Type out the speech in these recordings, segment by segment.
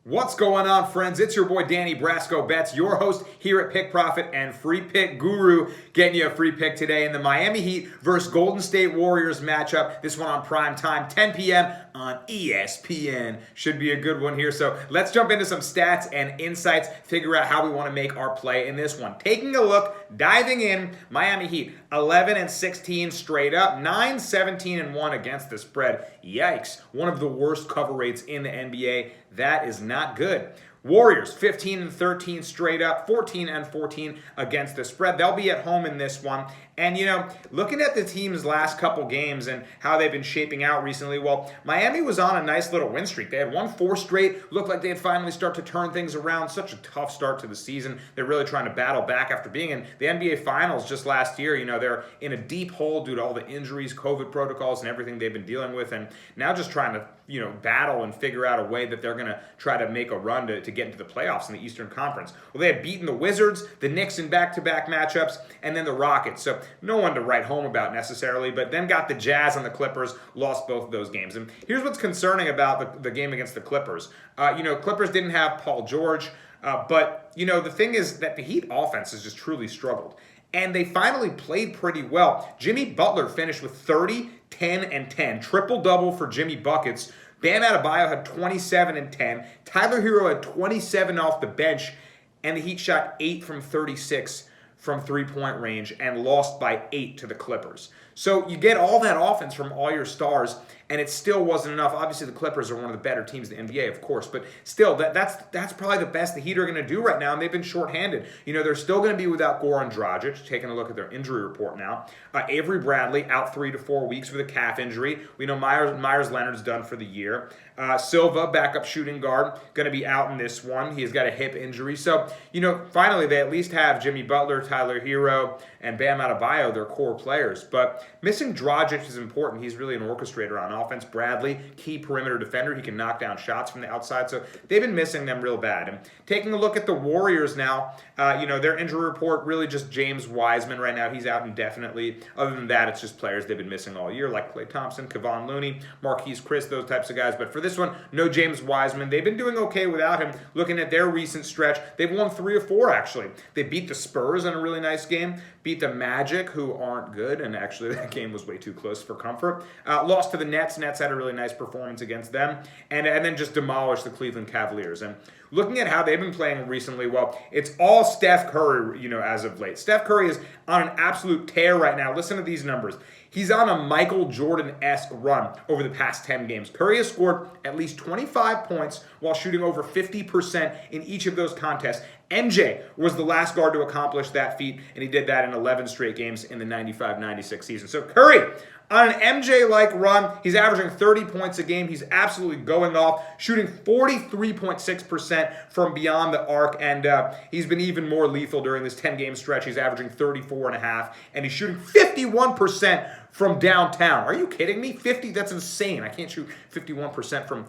What's going on, friends? It's your boy Danny Brasco Bets, your host here at Pick Profit and Free Pick Guru, getting you a free pick today in the Miami Heat versus Golden State Warriors matchup. This one on prime time, 10 p.m. on ESPN. Should be a good one here. So let's jump into some stats and insights, figure out how we want to make our play in this one. Taking a look, diving in, Miami Heat 11-16 straight up, 9-17-1 against the spread. Yikes, one of the worst cover rates in the NBA. That is not good. Warriors 15-13 straight up, 14-14 against the spread. They'll be at home in this one. And, looking at the team's last couple games and how they've been shaping out recently, well, Miami was on a nice little win streak. They had won 4 straight. Looked like they'd finally start to turn things around. Such a tough start to the season. They're really trying to battle back after being in the NBA Finals just last year. They're in a deep hole due to all the injuries, COVID protocols, and everything they've been dealing with. And now just trying to, battle and figure out a way that they're going to try to make a run to get into the playoffs in the Eastern Conference. Well, they had beaten the Wizards, the Knicks in back-to-back matchups, and then the Rockets. So no one to write home about necessarily, but then got the Jazz and the Clippers, lost both of those games. And here's what's concerning about the game against the Clippers. Clippers didn't have Paul George, but the thing is that the Heat offense has just truly struggled. And they finally played pretty well. Jimmy Butler finished with 30, 10, and 10. Triple-double for Jimmy Buckets. Bam Adebayo had 27 and 10. Tyler Hero had 27 off the bench. And the Heat shot 8 from 36 from three-point range and lost by 8 to the Clippers. So you get all that offense from all your stars, and it still wasn't enough. Obviously, the Clippers are one of the better teams in the NBA, of course, but still, that's probably the best the Heat are going to do right now, and they've been shorthanded. They're still going to be without Goran Dragic, taking a look at their injury report now. Avery Bradley out 3 to 4 weeks with a calf injury. We know Myers Leonard's done for the year. Silva, backup shooting guard, going to be out in this one. He's got a hip injury. So, finally, they at least have Jimmy Butler, Tyler Hero, and Bam Adebayo, their core players. But missing Dragic is important. He's really an orchestrator on offense. Bradley, key perimeter defender. He can knock down shots from the outside. So they've been missing them real bad. And taking a look at the Warriors now, their injury report, really just James Wiseman right now. He's out indefinitely. Other than that, it's just players they've been missing all year, like Klay Thompson, Kevon Looney, Marquise Chris, those types of guys. But for this one, no James Wiseman. They've been doing okay without him. Looking at their recent stretch, they've won 3 of 4, actually. They beat the Spurs in a really nice game, beat the Magic, who aren't good, and actually that game was way too close for comfort. Lost to the Nets. Nets had a really nice performance against them, and then just demolished the Cleveland Cavaliers. And looking at how they've been playing recently, well, it's all Steph Curry, as of late. Steph Curry is on an absolute tear right now. Listen to these numbers. He's on a Michael Jordan-esque run over the past 10 games. Curry has scored at least 25 points while shooting over 50% in each of those contests. MJ was the last guard to accomplish that feat, and he did that in 11 straight games in the 95-96 season. So Curry, on an MJ-like run, he's averaging 30 points a game. He's absolutely going off, shooting 43.6% from beyond the arc, and he's been even more lethal during this 10-game stretch. He's averaging 34.5, and he's shooting 51% from downtown. Are you kidding me? 50? That's insane. I can't shoot 51% from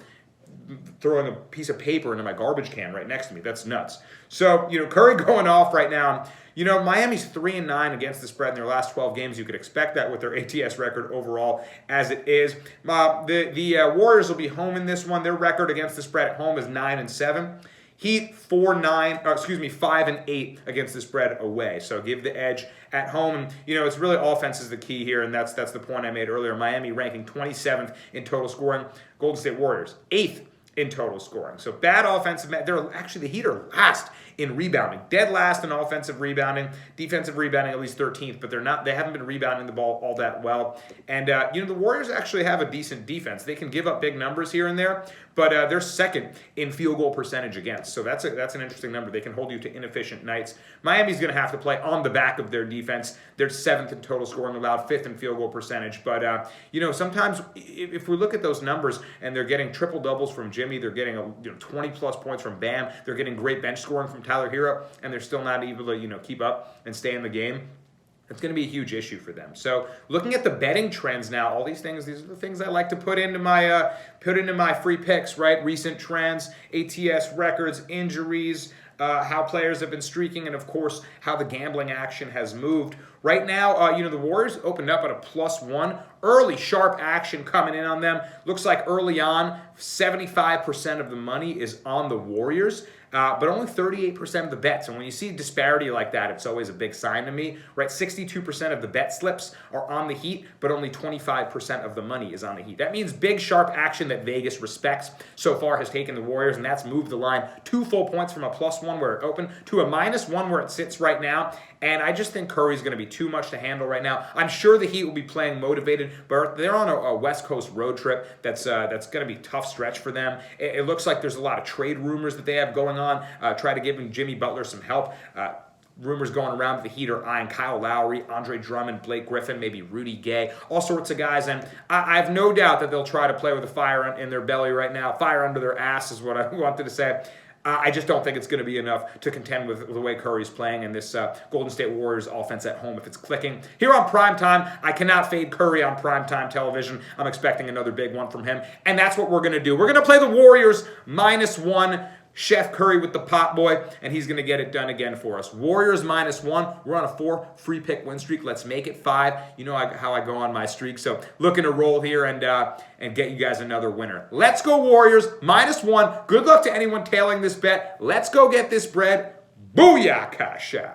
throwing a piece of paper into my garbage can right next to me. That's nuts. So, Curry going off right now. Miami's 3-9 against the spread in their last 12 games. You could expect that with their ATS record overall as it is. The Warriors will be home in this one. Their record against the spread at home is 9-7. Heat 5-8 against the spread away. So give the edge at home. And, it's really offense is the key here, and that's the point I made earlier. Miami ranking 27th in total scoring. Golden State Warriors 8th in total scoring. So bad offensive. They're actually, the Heat are last in rebounding, dead last in offensive rebounding, defensive rebounding at least 13th, but they haven't been rebounding the ball all that well. And the Warriors actually have a decent defense. They can give up big numbers here and there, but they're second in field goal percentage against. So that's an interesting number. They can hold you to inefficient nights. Miami's going to have to play on the back of their defense. They're 7th in total scoring allowed, 5th in field goal percentage. But sometimes if we look at those numbers and they're getting triple doubles from Jimmy, they're getting 20 plus points from Bam, they're getting great bench scoring from Tyler Hero, and they're still not able to keep up and stay in the game. It's going to be a huge issue for them. So looking at the betting trends now, all these are the things I like to put into my free picks, right? Recent trends, ATS records, injuries, how players have been streaking, and of course, how the gambling action has moved. Right now, the Warriors opened up at a +1. Early sharp action coming in on them. Looks like early on, 75% of the money is on the Warriors. But only 38% of the bets. And when you see disparity like that, it's always a big sign to me, right? 62% of the bet slips are on the Heat, but only 25% of the money is on the Heat. That means big, sharp action that Vegas respects so far has taken the Warriors, and that's moved the line 2 full points from a +1 where it opened to a -1 where it sits right now. And I just think Curry's going to be too much to handle right now. I'm sure the Heat will be playing motivated, but they're on a West Coast road trip that's going to be a tough stretch for them. It looks like there's a lot of trade rumors that they have going on. Try to give Jimmy Butler some help. Rumors going around that the Heat are eyeing Kyle Lowry, Andre Drummond, Blake Griffin, maybe Rudy Gay, all sorts of guys. And I have no doubt that they'll try to play with a fire in their belly right now. Fire under their ass is what I wanted to say. I just don't think it's going to be enough to contend with the way Curry's playing and this Golden State Warriors offense at home if it's clicking. Here on Primetime, I cannot fade Curry on Primetime television. I'm expecting another big one from him, and that's what we're going to do. We're going to play the Warriors -1. Chef Curry with the pot boy, and he's going to get it done again for us. Warriors -1. We're on a 4 free pick win streak. Let's make it 5. You know how I go on my streak, so looking to roll here and get you guys another winner. Let's go Warriors -1. Good luck to anyone tailing this bet. Let's go get this bread. Booyah, Kasha.